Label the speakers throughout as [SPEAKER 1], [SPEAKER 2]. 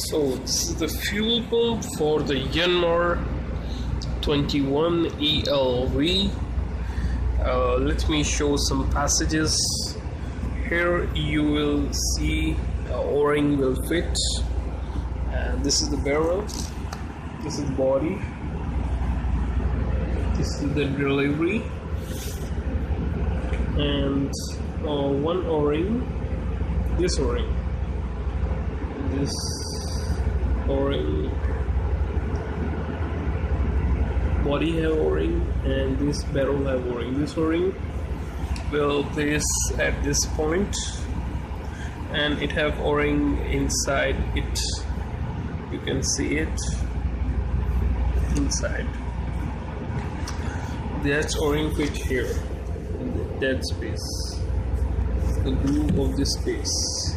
[SPEAKER 1] So this is the fuel pump for the Yanmar 21 ELV. Let me show some passages. Here you will see O-ring will fit, and this is the barrel, this is the body, this is the delivery, and one O-ring, this O-ring, this O-ring, body have O-ring, and this barrel have O-ring. This O-ring will place at this point, and it have O-ring inside it. You can see it inside. That's O-ring fit here in the dead space, the groove of this space,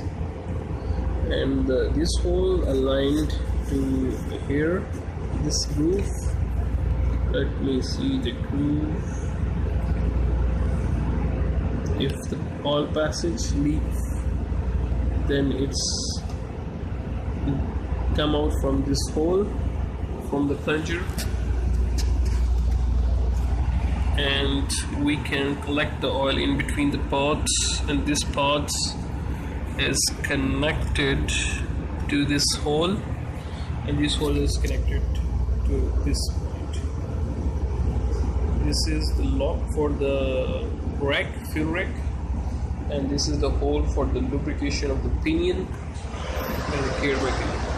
[SPEAKER 1] and this hole aligned to here, this groove. Let me see the groove. If the oil passage leaks, then it's come out from this hole, from the plunger, and we can collect the oil in between the pods, and this pods is connected to this hole, and this hole is connected to this point. This is the lock for the rack, fuel rack, and this is the hole for the lubrication of the pinion and the gear braking.